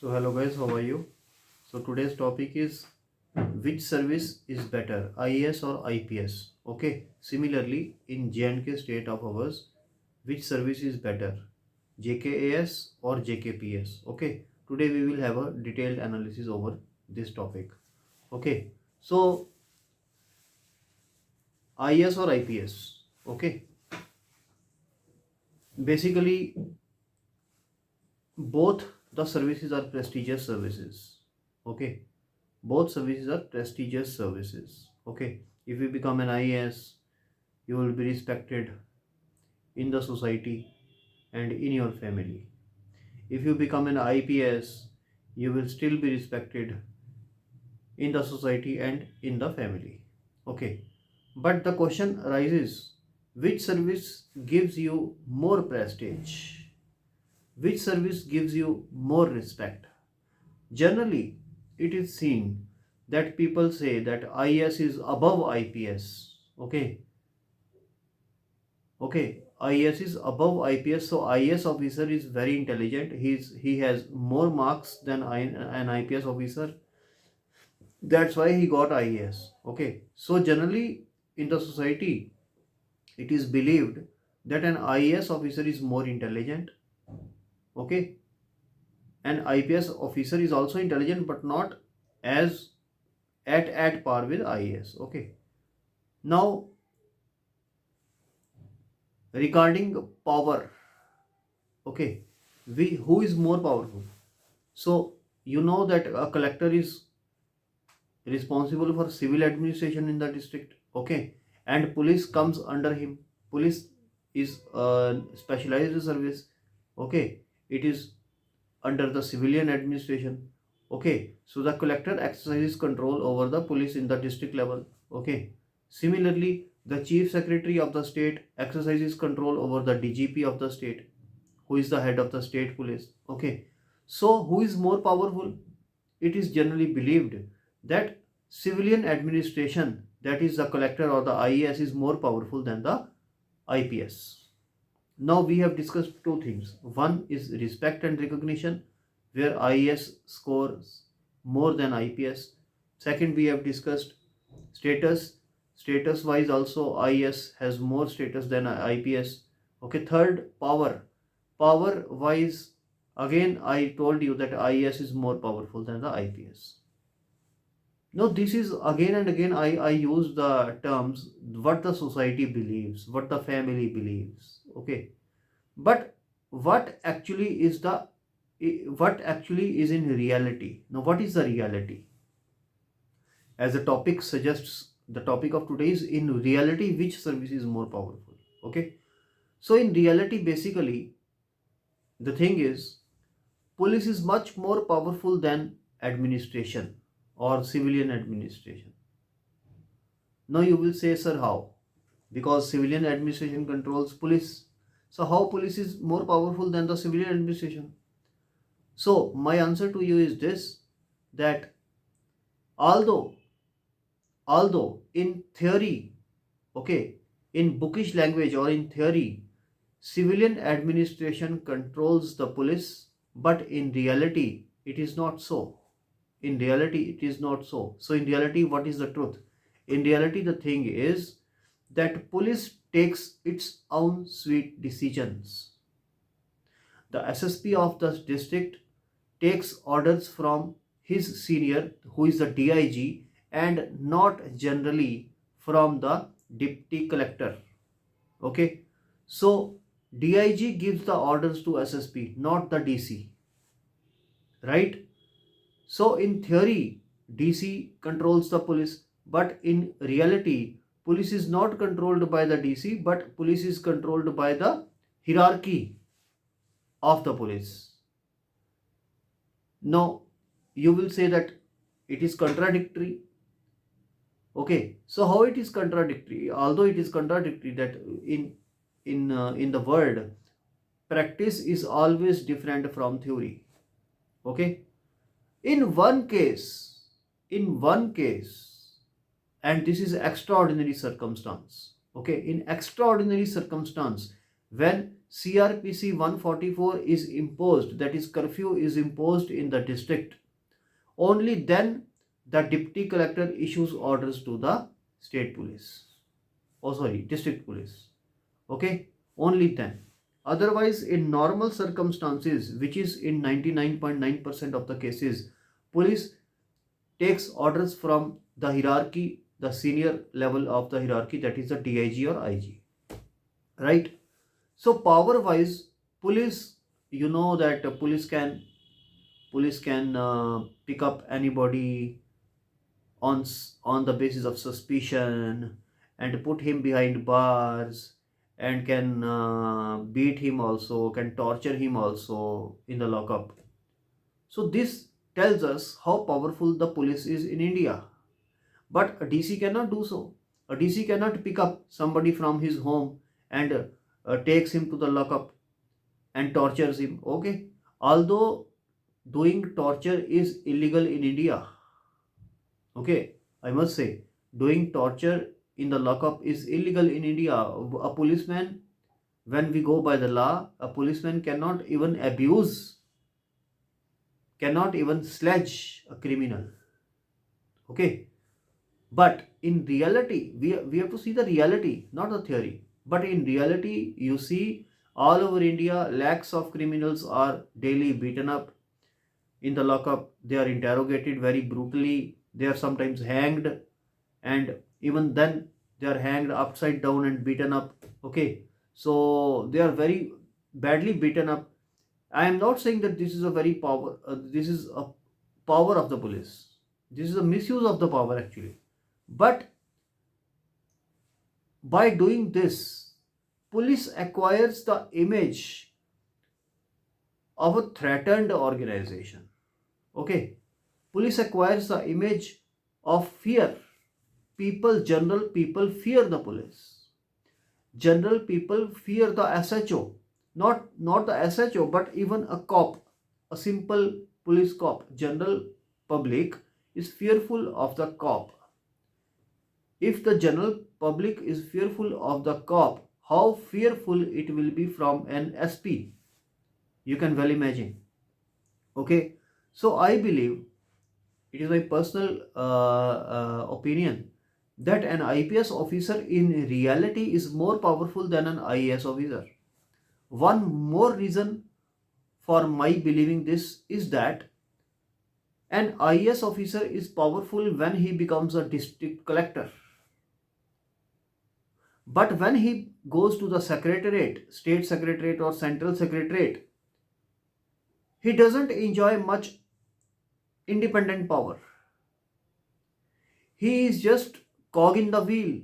So hello guys, how are you? So today's topic is which service is better, IAS or IPS? Okay. Similarly, in J&K state of ours, which service is better, JKAS or JKPS? Okay. Today we will have a detailed analysis over this topic. Okay. So IAS or IPS? Okay. Basically, both the services are prestigious services. Okay, both services are prestigious services. Okay, if you become an IAS, you will be respected in the society and in your family. If you become an IPS, you will still be respected in the society and in the family. Okay, but the question arises, which service gives you more prestige? Which service gives you more respect? Generally, it is seen that people say that IAS is above IPS. Okay, IAS is above IPS, so IAS officer is very intelligent. He has more marks than an IPS officer. That's why he got IAS. Okay, so generally in the society, it is believed that an IAS officer is more intelligent. Okay, an IPS officer is also intelligent, but not as at par with IAS. Okay. Now, regarding power, okay, we who is more powerful? So you know that a collector is responsible for civil administration in the district. Okay, and police comes under him. Police is a specialized service. Okay, it is under the civilian administration. Okay, so the collector exercises control over the police in the district level. Okay, similarly, the chief secretary of the state exercises control over the DGP of the state, who is the head of the state police. Okay, so who is more powerful? It is generally believed that civilian administration, that is the collector or the IAS, is more powerful than the IPS. Now we have discussed two things. One is respect and recognition, where IAS scores more than IPS. Second, we have discussed status. Status wise also IAS has more status than IPS. Okay, third, power. Power wise, again I told you that IAS is more powerful than the IPS. Now this is again and again I use the terms what the society believes, what the family believes. Okay, but what actually is the what actually is in reality? Now what is the reality? As the topic suggests, the topic of today is, in reality, which service is more powerful? Okay, so in reality, basically the thing is, police is much more powerful than administration or civilian administration. Now you will say, sir, how? Because civilian administration controls police. So how police is more powerful than the civilian administration? So my answer to you is this, that although in theory, okay, in bookish language or in theory, civilian administration controls the police, but in reality it is not so. In reality it is not so. So in reality, what is the truth? In reality, the thing is that police takes its own sweet decisions. The SSP of the district takes orders from his senior, who is the DIG, and not generally from the deputy collector. Okay, so DIG gives the orders to SSP, not the DC, right? So in theory, DC controls the police, but in reality, police is not controlled by the DC, but police is controlled by the hierarchy of the police. Now, you will say that it is contradictory. Okay, so how it is contradictory? Although it is contradictory, that in the word, practice is always different from theory. Okay, in one case, and this is extraordinary circumstance. Okay, in extraordinary circumstance, when CRPC 144 is imposed, that is curfew is imposed in the district, only then the deputy collector issues orders to the state police, district police. Okay, only then. Otherwise, in normal circumstances, which is in 99.9% of the cases, police takes orders from the hierarchy, the senior level of the hierarchy, that is the DIG or IG, right? So power wise, police, you know that police can pick up anybody on the basis of suspicion and put him behind bars, and can beat him also, can torture him also in the lockup. So this tells us how powerful the police is in India. But a DC cannot do so. A DC cannot pick up somebody from his home and takes him to the lockup and tortures him. Okay, although doing torture is illegal in India. Okay, I must say, doing torture in the lockup is illegal in India. A policeman, when we go by the law, a policeman cannot even abuse, cannot even sledge a criminal. Okay, but in reality, we have to see the reality, not the theory. But in reality, you see, all over India, lakhs of criminals are daily beaten up in the lockup. They are interrogated very brutally. They are sometimes hanged, and even then they are hanged upside down and beaten up. Okay, so they are very badly beaten up. I am not saying that this is a very power. This is a power of the police. This is a misuse of the power actually. But by doing this, police acquires the image of a threatened organization. Okay, police acquires the image of fear. General people fear the police. General people fear the SHO. Not the SHO, but even a cop, a simple police cop. General public is fearful of the cop. If the general public is fearful of the cop, how fearful it will be from an SP? You can well imagine. Okay, so I believe, it is my personal opinion, that an IPS officer in reality is more powerful than an IAS officer. One more reason for my believing this is that an IAS officer is powerful when he becomes a district collector. But when he goes to the secretariat, state secretariat or central secretariat, he doesn't enjoy much independent power. He is just cog in the wheel.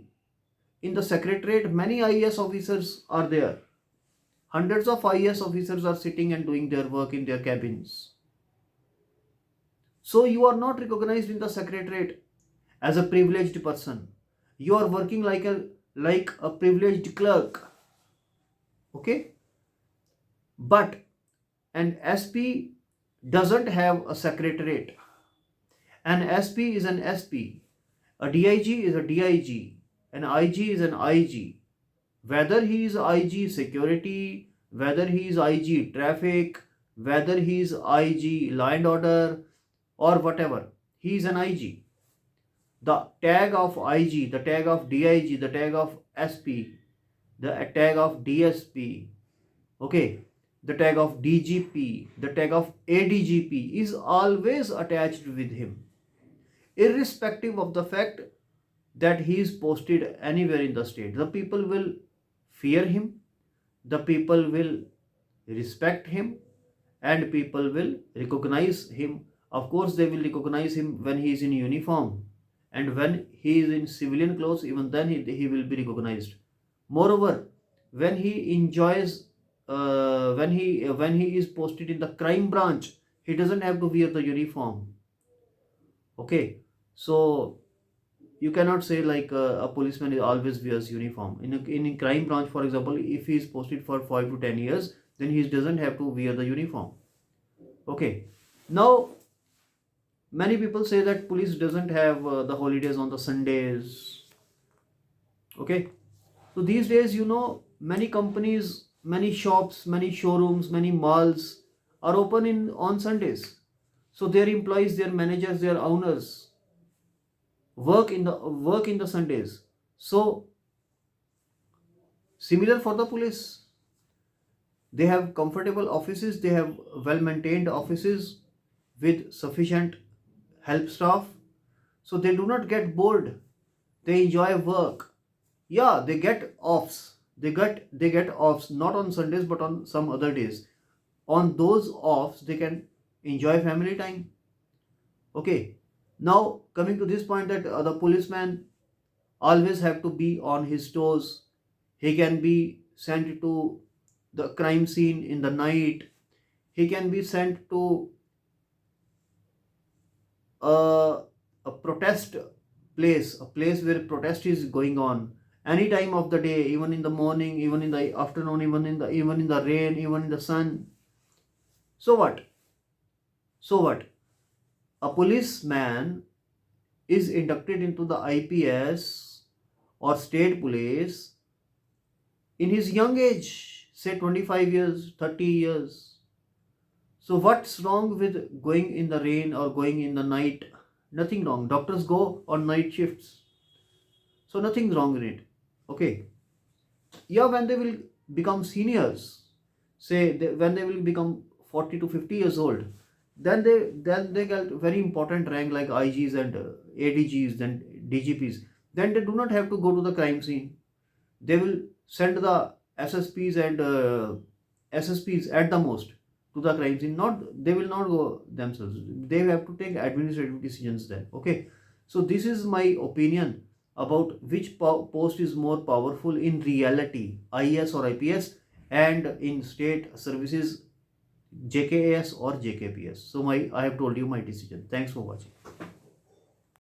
In the secretariat, many IAS officers are there. Hundreds of IAS officers are sitting and doing their work in their cabins. So you are not recognized in the secretariat as a privileged person. You are working like a privileged clerk. Okay? But an SP doesn't have a secretariat. An SP is an SP. A DIG is a DIG. An IG is an IG. Whether he is IG security, whether he is IG traffic, whether he is IG law and order, or whatever, he is an IG. The tag of IG, the tag of DIG, the tag of SP, the tag of DSP, okay, the tag of DGP, the tag of ADGP is always attached with him, irrespective of the fact that he is posted anywhere in the state. The people will fear him, the people will respect him, and people will recognize him. Of course, they will recognize him when he is in uniform, and when he is in civilian clothes, even then he will be recognized. Moreover, when he enjoys, when he is posted in the crime branch, he doesn't have to wear the uniform. Okay, so you cannot say like a policeman always wears uniform. In a crime branch, for example, if he is posted for 5 to 10 years, then he doesn't have to wear the uniform. Okay, now many people say that police doesn't have the holidays on the Sundays. Okay, so these days, many companies many shops, many showrooms, many malls are open in on Sundays. So their employees, their managers, their owners work in the Sundays. So similar for the police. They have comfortable offices, they have well maintained offices with sufficient help staff. So they do not get bored. They enjoy work. Yeah, they get offs. They get offs not on Sundays but on some other days. On those offs, they can enjoy family time. Okay. Now coming to this point that the policeman always have to be on his toes. He can be sent to the crime scene in the night. He can be sent to a, a protest place, a place where protest is going on any time of the day, even in the morning, even in the afternoon, even in the rain, even in the sun. So what? So what? A policeman is inducted into the IPS or state police in his young age, say 25 years, 30 years. So what's wrong with going in the rain or going in the night? Nothing wrong. Doctors go on night shifts. So nothing wrong in it. Okay. Yeah, when they will become seniors, when they will become 40 to 50 years old, then they get very important rank like IGs and ADGs, then DGPs. Then they do not have to go to the crime scene. They will send the SSPs and SSPs at the most to the crime scene. Not they will not go themselves. They have to take administrative decisions then. Okay, so this is my opinion about which post is more powerful in reality, IAS or IPS, and in state services, JKAS or JKPS. So I have told you my decision. Thanks for watching.